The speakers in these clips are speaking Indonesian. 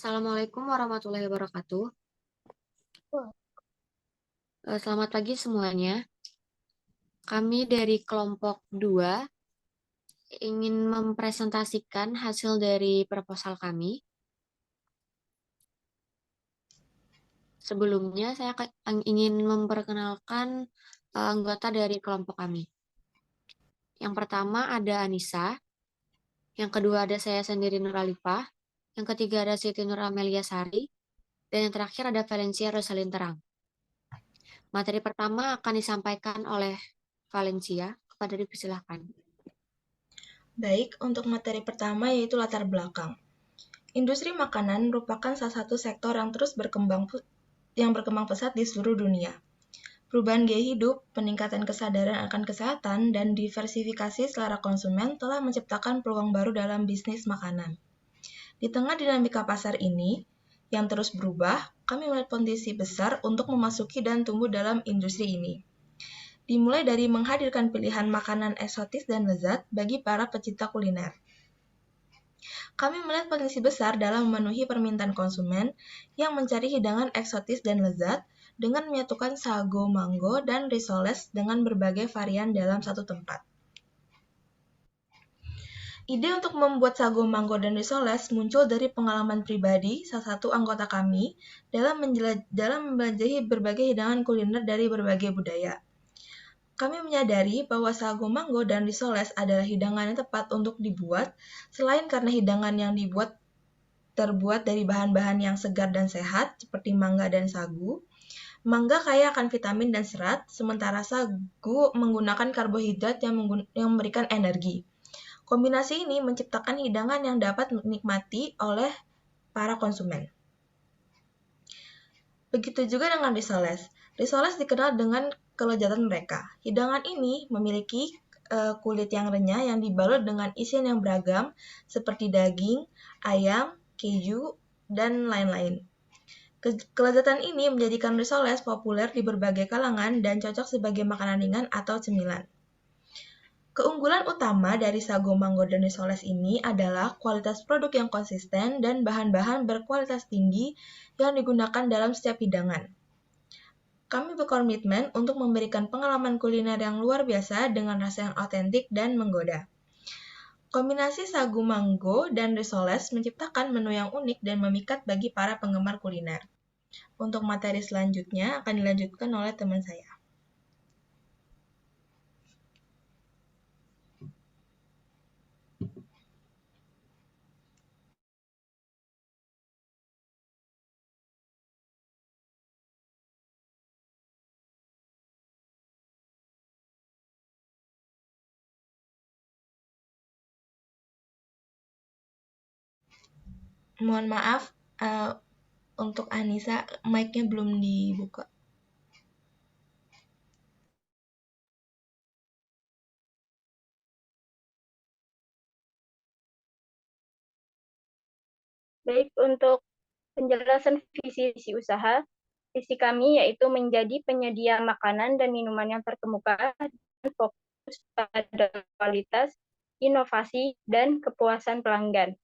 Assalamualaikum warahmatullahi wabarakatuh. Selamat pagi semuanya. Kami dari kelompok 2 ingin mempresentasikan hasil dari proposal kami. Sebelumnya saya ingin memperkenalkan anggota dari kelompok kami. Yang pertama ada Anissa, yang kedua ada saya sendiri Nuralifah, yang ketiga ada Siti Nur Amelia Sari, dan yang terakhir ada Valencia Rosalin Terang. Materi pertama akan disampaikan oleh Valencia. Kepada dipersilahkan. Baik, untuk materi pertama yaitu latar belakang. Industri makanan merupakan salah satu sektor yang terus berkembang pesat di seluruh dunia. Perubahan gaya hidup, peningkatan kesadaran akan kesehatan, dan diversifikasi selera konsumen telah menciptakan peluang baru dalam bisnis makanan. Di tengah dinamika pasar ini, yang terus berubah, kami melihat potensi besar untuk memasuki dan tumbuh dalam industri ini. Dimulai dari menghadirkan pilihan makanan eksotis dan lezat bagi para pecinta kuliner. Kami melihat potensi besar dalam memenuhi permintaan konsumen yang mencari hidangan eksotis dan lezat dengan menyatukan sago mango dan risoles dengan berbagai varian dalam satu tempat. Ide untuk membuat sago mango dan risoles muncul dari pengalaman pribadi salah satu anggota kami dalam menjelajahi berbagai hidangan kuliner dari berbagai budaya. Kami menyadari bahwa sago mango dan risoles adalah hidangan yang tepat untuk dibuat, selain karena hidangan yang terbuat dari bahan-bahan yang segar dan sehat, seperti mangga dan sagu. Mangga kaya akan vitamin dan serat, sementara sagu menggunakan karbohidrat yang memberikan energi. Kombinasi ini menciptakan hidangan yang dapat dinikmati oleh para konsumen. Begitu juga dengan risoles. Risoles dikenal dengan kelezatan mereka. Hidangan ini memiliki kulit yang renyah yang dibalut dengan isian yang beragam seperti daging, ayam, keju, dan lain-lain. Kelezatan ini menjadikan risoles populer di berbagai kalangan dan cocok sebagai makanan ringan atau cemilan. Keunggulan utama dari sago mango dan risoles ini adalah kualitas produk yang konsisten dan bahan-bahan berkualitas tinggi yang digunakan dalam setiap hidangan. Kami berkomitmen untuk memberikan pengalaman kuliner yang luar biasa dengan rasa yang autentik dan menggoda. Kombinasi sagu mango dan risoles menciptakan menu yang unik dan memikat bagi para penggemar kuliner. Untuk materi selanjutnya akan dilanjutkan oleh teman saya. Mohon maaf, untuk Anissa, mic-nya belum dibuka. Baik, untuk penjelasan visi misi usaha, visi kami yaitu menjadi penyedia makanan dan minuman yang terkemuka dan fokus pada kualitas, inovasi, dan kepuasan pelanggan.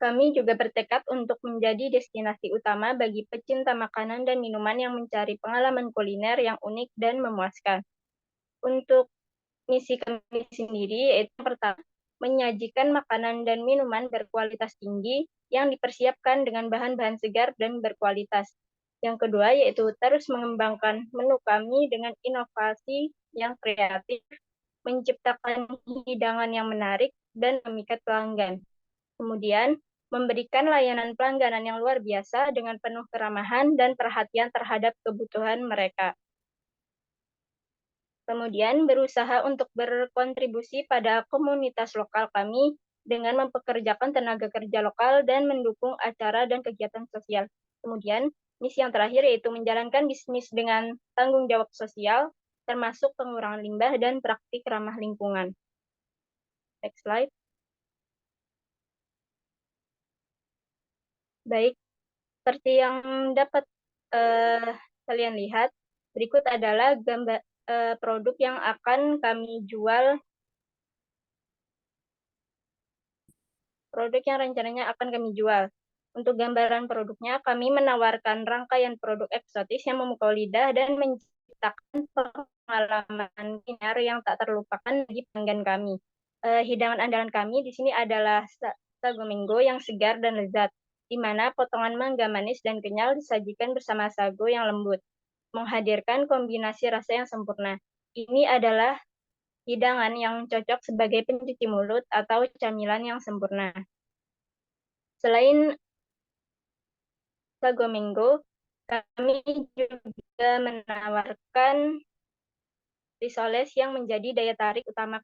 Kami juga bertekad untuk menjadi destinasi utama bagi pecinta makanan dan minuman yang mencari pengalaman kuliner yang unik dan memuaskan. Untuk misi kami sendiri yaitu pertama, menyajikan makanan dan minuman berkualitas tinggi yang dipersiapkan dengan bahan-bahan segar dan berkualitas. Yang kedua yaitu terus mengembangkan menu kami dengan inovasi yang kreatif, menciptakan hidangan yang menarik dan memikat pelanggan. Kemudian, memberikan layanan pelangganan yang luar biasa dengan penuh keramahan dan perhatian terhadap kebutuhan mereka. Kemudian berusaha untuk berkontribusi pada komunitas lokal kami dengan mempekerjakan tenaga kerja lokal dan mendukung acara dan kegiatan sosial. Kemudian, misi yang terakhir yaitu menjalankan bisnis dengan tanggung jawab sosial, termasuk pengurangan limbah dan praktik ramah lingkungan. Next slide. Baik, seperti yang dapat kalian lihat, berikut adalah gambar produk yang akan kami jual, produk yang rencananya akan kami jual. Untuk gambaran produknya, kami menawarkan rangkaian produk eksotis yang memukau lidah dan menciptakan pengalaman kuliner yang tak terlupakan bagi pelanggan kami. Hidangan andalan kami di sini adalah sago mango yang segar dan lezat, di mana potongan mangga manis dan kenyal disajikan bersama sago yang lembut, menghadirkan kombinasi rasa yang sempurna. Ini adalah hidangan yang cocok sebagai pencuci mulut atau camilan yang sempurna. Selain sago mango, kami juga menawarkan risoles yang menjadi daya tarik utama.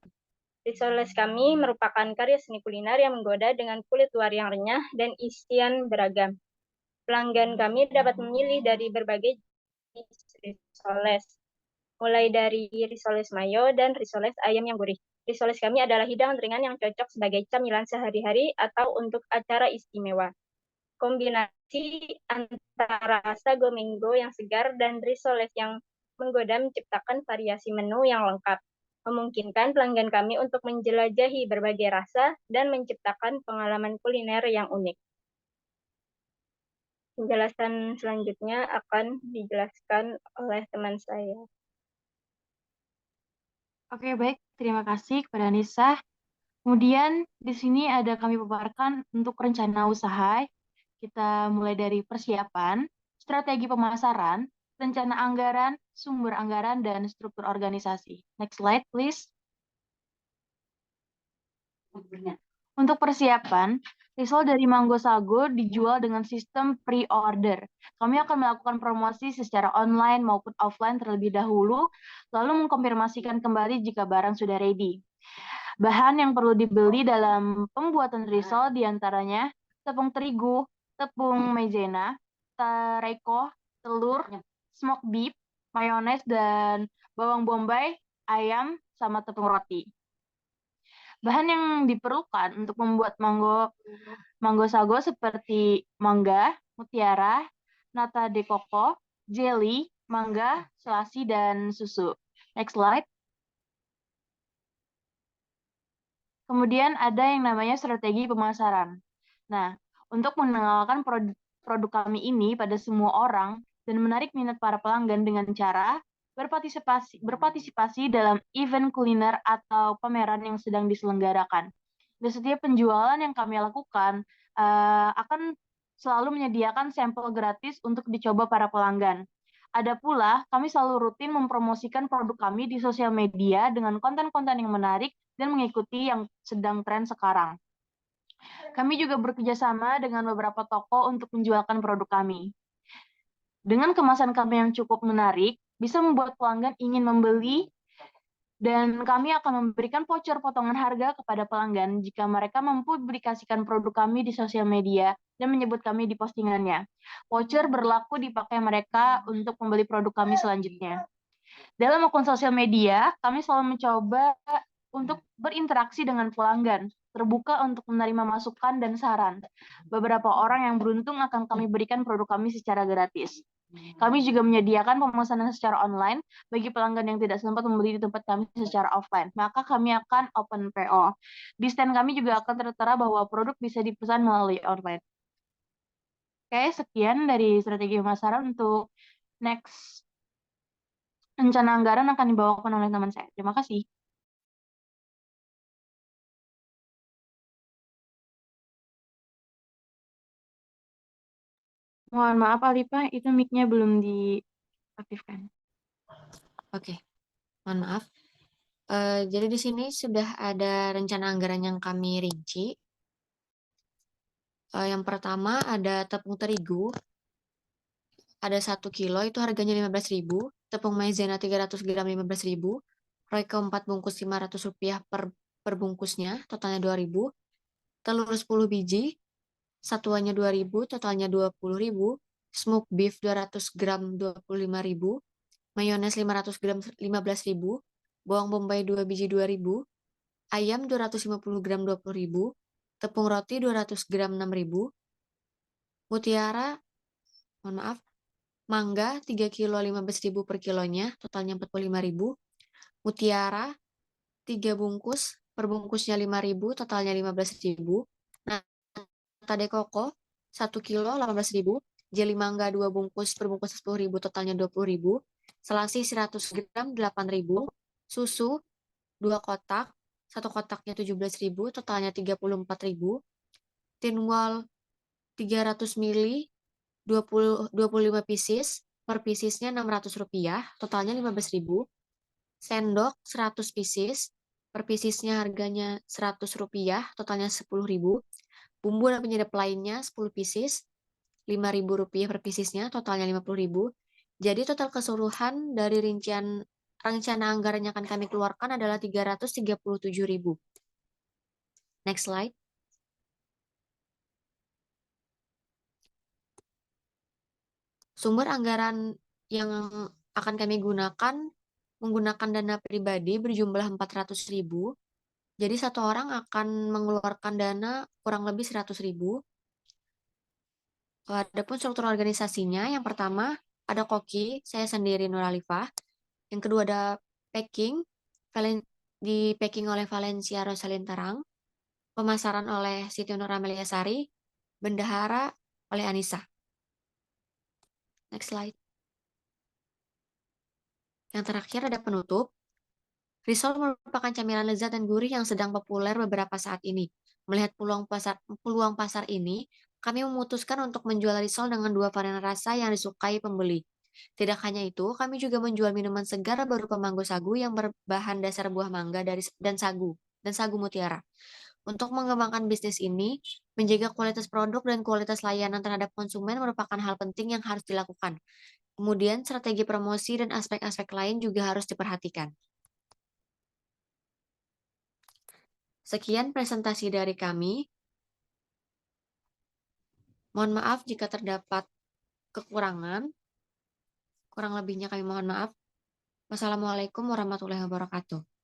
Risoles kami merupakan karya seni kuliner yang menggoda dengan kulit luar yang renyah dan isian beragam. Pelanggan kami dapat memilih dari berbagai jenis risoles, mulai dari risoles mayo dan risoles ayam yang gurih. Risoles kami adalah hidangan ringan yang cocok sebagai camilan sehari-hari atau untuk acara istimewa. Kombinasi antara sago mango yang segar dan risoles yang menggoda menciptakan variasi menu yang lengkap, memungkinkan pelanggan kami untuk menjelajahi berbagai rasa dan menciptakan pengalaman kuliner yang unik. Penjelasan selanjutnya akan dijelaskan oleh teman saya. Oke, baik. Terima kasih kepada Nisa. Kemudian di sini ada kami paparkan untuk rencana usaha. Kita mulai dari persiapan, strategi pemasaran, rencana anggaran, sumber anggaran, dan struktur organisasi. Next slide, please. Untuk persiapan, risol dari Mango Sago dijual dengan sistem pre-order. Kami akan melakukan promosi secara online maupun offline terlebih dahulu, lalu mengkonfirmasikan kembali jika barang sudah ready. Bahan yang perlu dibeli dalam pembuatan risol diantaranya tepung terigu, tepung maizena, tereyko, telur, smoked beef, mayones, dan bawang bombay, ayam, sama tepung roti. Bahan yang diperlukan untuk membuat mango sago seperti mangga, mutiara, nata de coco, jelly, mangga, selasi, dan susu. Next slide. Kemudian ada yang namanya strategi pemasaran. Nah, untuk mengenalkan produk kami ini pada semua orang dan menarik minat para pelanggan dengan cara berpartisipasi dalam event kuliner atau pameran yang sedang diselenggarakan. Di setiap penjualan yang kami lakukan akan selalu menyediakan sampel gratis untuk dicoba para pelanggan. Ada pula, kami selalu rutin mempromosikan produk kami di sosial media dengan konten-konten yang menarik dan mengikuti yang sedang tren sekarang. Kami juga bekerja sama dengan beberapa toko untuk menjualkan produk kami. Dengan kemasan kami yang cukup menarik, bisa membuat pelanggan ingin membeli, dan kami akan memberikan voucher potongan harga kepada pelanggan jika mereka mempublikasikan produk kami di sosial media dan menyebut kami di postingannya. Voucher berlaku dipakai mereka untuk membeli produk kami selanjutnya. Dalam akun sosial media, kami selalu mencoba untuk berinteraksi dengan pelanggan, terbuka untuk menerima masukan dan saran. Beberapa orang yang beruntung akan kami berikan produk kami secara gratis. Kami juga menyediakan pemesanan secara online bagi pelanggan yang tidak sempat membeli di tempat kami secara offline. Maka kami akan open PO. Di stand kami juga akan tertera bahwa produk bisa dipesan melalui online. Oke, sekian dari strategi pemasaran. Untuk next rencana anggaran akan dibawakan oleh teman saya. Terima kasih. Mohon maaf Alifa, itu mic-nya belum diaktifkan. Oke, mohon maaf. Jadi di sini sudah ada rencana anggaran yang kami rinci. Yang pertama ada tepung terigu, ada 1 kilo itu harganya 15.000, tepung maizena 300 gram 15.000, Royco 4 bungkus Rp500 per bungkusnya, totalnya 2.000, telur 10 biji, satuannya 2.000, totalnya 20.000, smoked beef 200 gram 25.000, mayones 500 gram 15.000, bawang bombay 2 biji 2.000, ayam 250 gram 20.000, tepung roti 200 gram 6.000, mutiara, mohon maaf, mangga 3 kilo 15.000 per kilonya, totalnya 45.000, mutiara 3 bungkus, per bungkusnya 5.000, totalnya 15.000, nata de coco 1 kilo 18.000, jeli mangga 2 bungkus per bungkus 10.000 totalnya 20.000, selasi 100 gram 8.000, susu 2 kotak, 1 kotaknya 17.000 totalnya 34.000, tinwal 300 ml 25 pieces, per piecesnya Rp600, totalnya 15.000, sendok 100 pieces, per piecesnya harganya Rp100, totalnya 10.000, bumbu dan penyedap lainnya 10 pieces, Rp5.000 per piecesnya, totalnya 50.000. Jadi total keseluruhan dari rencana anggaran yang akan kami keluarkan adalah 337.000. Next slide. Sumber anggaran yang akan kami gunakan menggunakan dana pribadi berjumlah 400.000. Jadi satu orang akan mengeluarkan dana kurang lebih 100.000. Adapun struktur organisasinya, yang pertama ada koki, saya sendiri Nuralifah. Yang kedua ada packing, di packing oleh Valencia Rosalin Tarang, pemasaran oleh Siti Nur Amelia Sari, bendahara oleh Anissa. Next slide. Yang terakhir ada penutup. Risol merupakan camilan lezat dan gurih yang sedang populer beberapa saat ini. Melihat peluang pasar ini, kami memutuskan untuk menjual risol dengan 2 varian rasa yang disukai pembeli. Tidak hanya itu, kami juga menjual minuman segar berupa manggo sagu yang berbahan dasar buah mangga dan sagu mutiara. Untuk mengembangkan bisnis ini, menjaga kualitas produk dan kualitas layanan terhadap konsumen merupakan hal penting yang harus dilakukan. Kemudian, strategi promosi dan aspek-aspek lain juga harus diperhatikan. Sekian presentasi dari kami. Mohon maaf jika terdapat kekurangan. Kurang lebihnya kami mohon maaf. Wassalamualaikum warahmatullahi wabarakatuh.